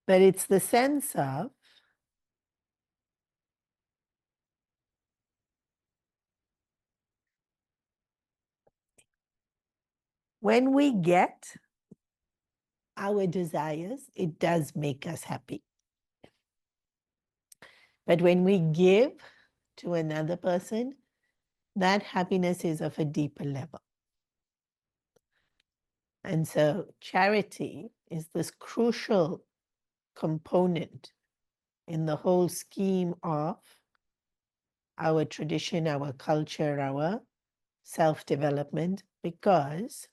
But it's the sense of when we get our desires, it does make us happy. But when we give to another person, that happiness is of a deeper level. And so charity is this crucial component in the whole scheme of our tradition, our culture, our self-development, because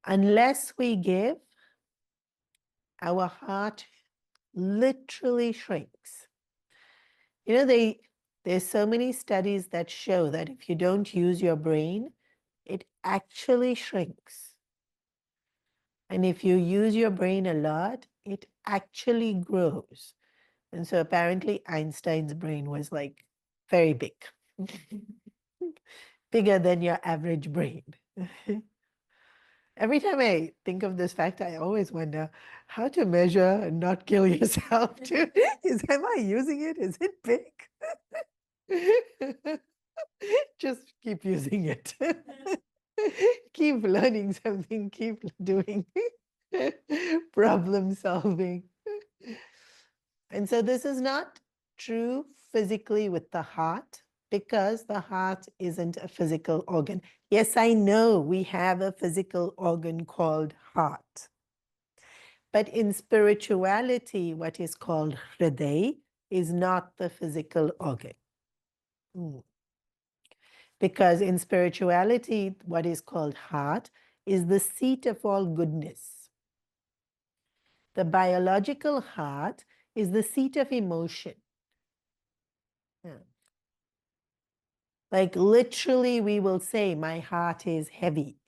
unless we give, our heart literally shrinks. There's so many studies that show that if you don't use your brain, it actually shrinks. And if you use your brain a lot, it actually grows. And so apparently Einstein's brain was like very big, bigger than your average brain. Every time I think of this fact, I always wonder how to measure and not kill yourself. Am I using it? Is it big? Just keep using it. Keep learning something, keep doing problem solving. And so this is not true physically with the heart, because the heart isn't a physical organ. Yes, I know we have a physical organ called heart. But in spirituality, what is called hriday is not the physical organ. Because in spirituality, what is called heart is the seat of all goodness. The biological heart is the seat of emotion. Yeah. Like literally, we will say, my heart is heavy.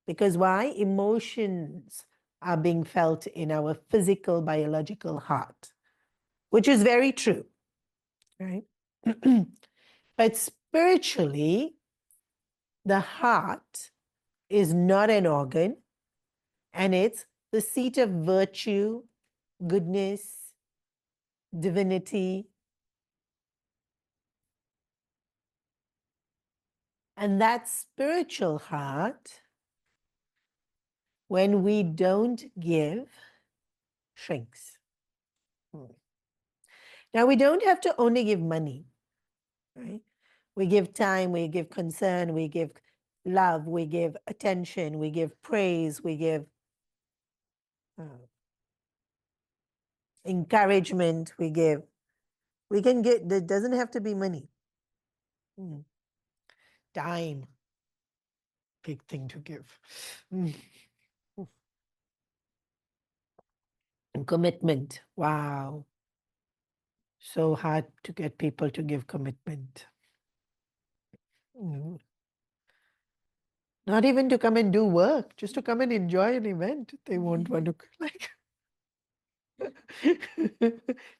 Because why? Emotions are being felt in our physical, biological heart, which is very true, right? But spiritually, the heart is not an organ, and it's the seat of virtue, goodness, divinity. And that spiritual heart, when we don't give, shrinks. Now, we don't have to only give money, right? We give time, we give concern, we give love, we give attention, we give praise, we give encouragement, we can get, it doesn't have to be money. Time, big thing to give. And commitment, wow. So hard to get people to give commitment. Not even to come and do work, just to come and enjoy an event. They won't want to, like,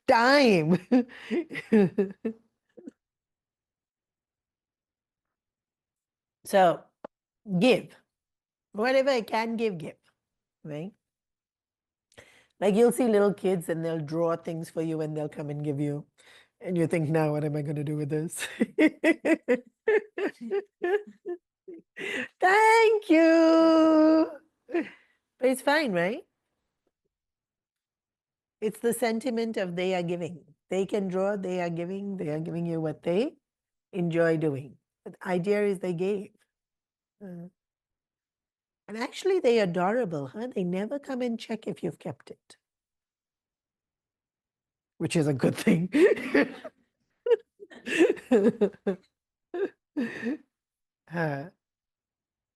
time. So give. Whatever I can give, give. right? Like you'll see little kids and they'll draw things for you and they'll come and give you. And you think, now what am I going to do with this? Thank you. But it's fine, right? It's the sentiment of they are giving. They can draw, they are giving you what they enjoy doing. But the idea is they gave. Uh, and actually, they're adorable, huh? They never come and check if you've kept it, which is a good thing. Uh,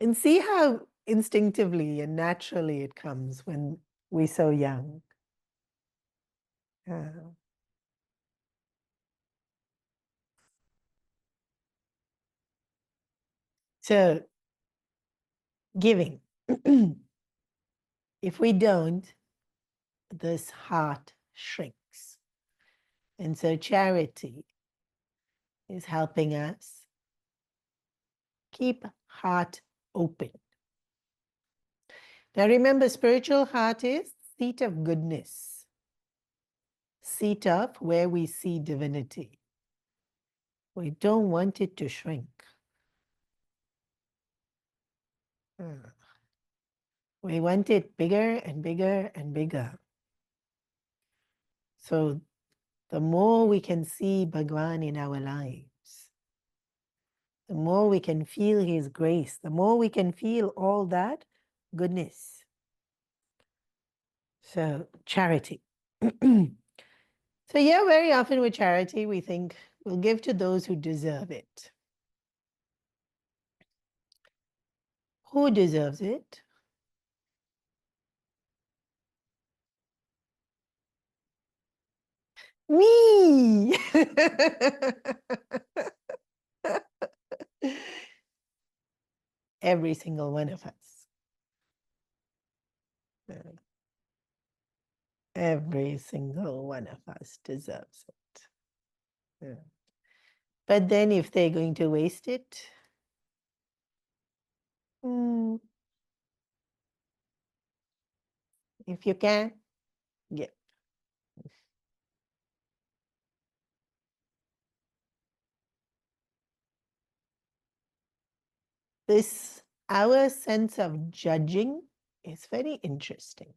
and see how instinctively and naturally it comes when we're so young. Uh, so, giving. If we don't, this heart shrinks. And so, charity is helping us keep heart open. Now, remember, spiritual heart is seat of goodness, seat of where we see divinity. We don't want it to shrink. We want it bigger and bigger and bigger. So the more we can see Bhagwan in our lives, the more we can feel his grace, the more we can feel all that goodness. So charity. So yeah, very often with charity, we think we'll give to those who deserve it. Who deserves it? Me! Every single one of us. Every single one of us deserves it. Yeah. But then if they're going to waste it, if you can, give. This, our sense of judging is very interesting.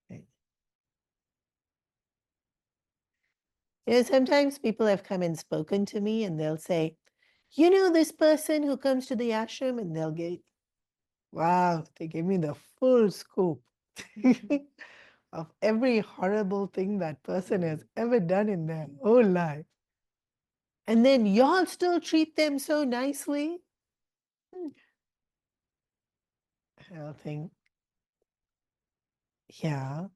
Right? You know, sometimes people have come and spoken to me and they'll say, you know, this person who comes to the ashram, and they'll get, wow, they gave me the full scoop of every horrible thing that person has ever done in their whole life. And then y'all still treat them so nicely. I'll think, yeah,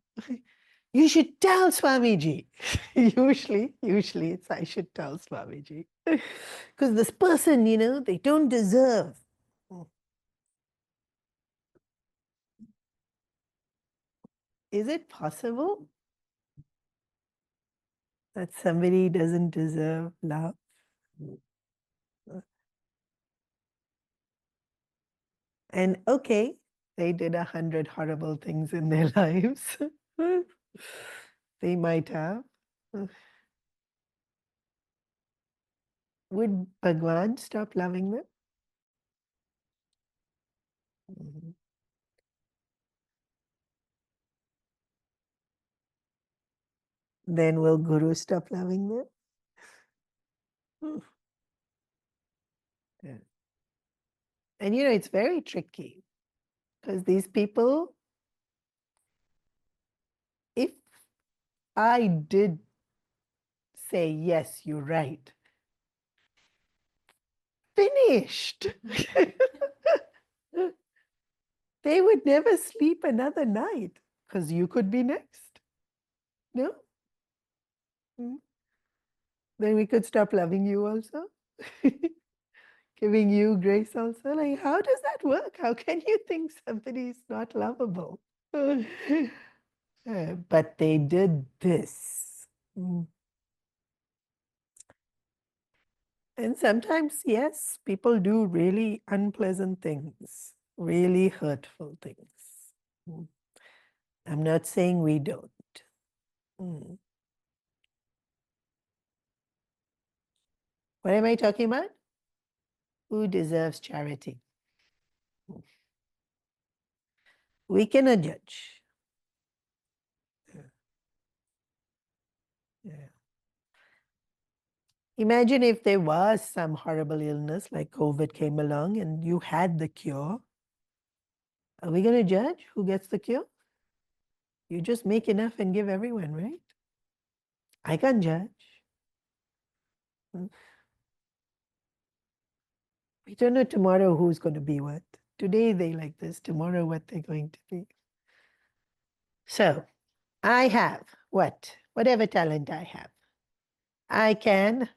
you should tell Swamiji. usually it's I should tell Swamiji. Because this person, you know, they don't deserve. Is it possible that somebody doesn't deserve love? And okay, they did 100 horrible things in their lives. They might have. Would Bhagwan stop loving them? Mhm. Then will Guru stop loving them? Yeah. And you know, it's very tricky because these people, if I did say, yes, you're right, finished. They would never sleep another night because you could be next. No? Mm. Then we could stop loving you also. Giving you grace also. Like, how does that work? How can you think somebody is not lovable? But they did this. Mm. And sometimes, yes, people do really unpleasant things. really hurtful things. Mm. I'm not saying we don't. Mm. What am I talking about? Who deserves charity? Mm. We cannot judge. Yeah. Yeah. Imagine if there was some horrible illness like COVID came along and you had the cure. Are we going to judge who gets the cure? You just make enough and give everyone, right? I can't judge. Mm. We don't know tomorrow who's going to be what. Today they like this, tomorrow what they're going to be. So I have what? Whatever talent I have. I can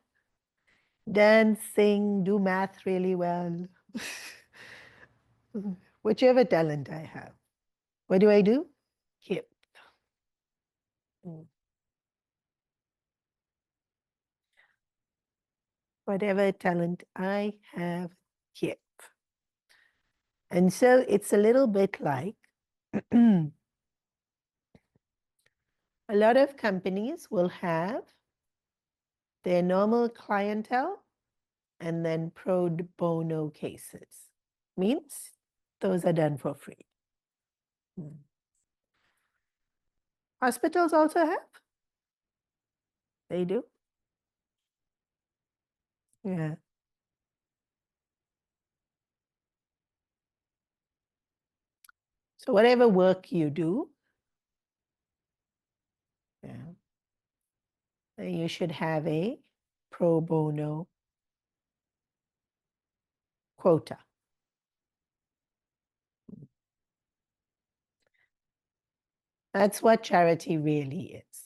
dance, sing, do math really well. Whichever talent I have. What do? Give. Mm. Whatever talent I have, give. And so it's a little bit like a lot of companies will have their normal clientele and then pro bono cases. Means those are done for free. Mm. Hospitals also have. They do. Yeah. So whatever work you do, yeah, then you should have a pro bono quota. That's what charity really is.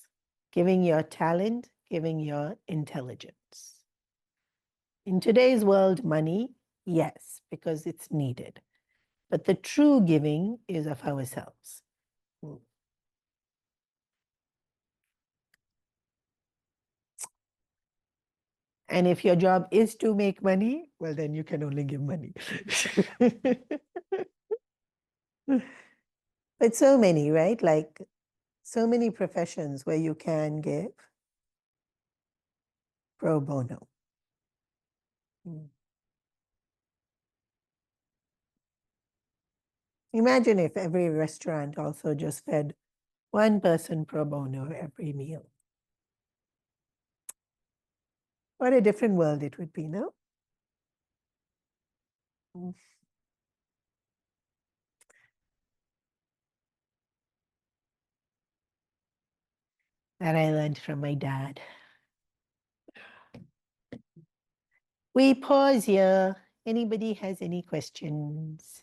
Giving your talent, giving your intelligence. In today's world, money, yes, because it's needed. But the true giving is of ourselves. Mm. And if your job is to make money, well, then you can only give money. But so many, right? Like so many professions where you can give pro bono. Mm. Imagine if every restaurant also just fed one person pro bono every meal. What a different world it would be, no? Mm. That I learned from my dad. We pause here. Anybody has any questions?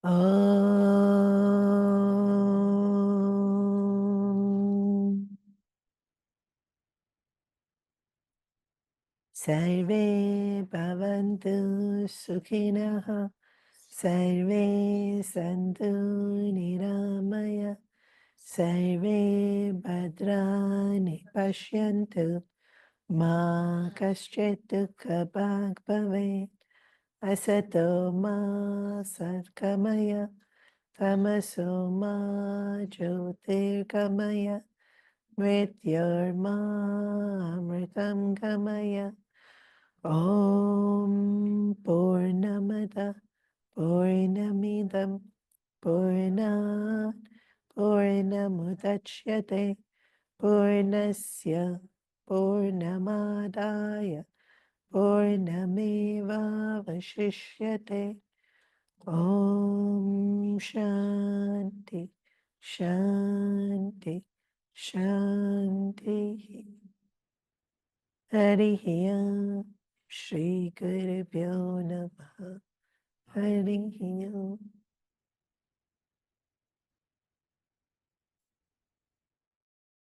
Om. Sarve bhavantu sukhinah. Sarve santu niramaya. Sarve bhadrani pashyantu. Ma kaschit dukha bhag bhavet. Asato ma satkamaya. Tamaso ma jyotirgamaya. Mrityorma amritam gamaya. Om Purnamada Purnamidam Purnat Purnamudachyate Purnasya Purnamadaya Purnameva Vashishyate. Om Shanti Shanti Shanti. Harihi Om Shri Gurubhyo Namaha. Harihi Om.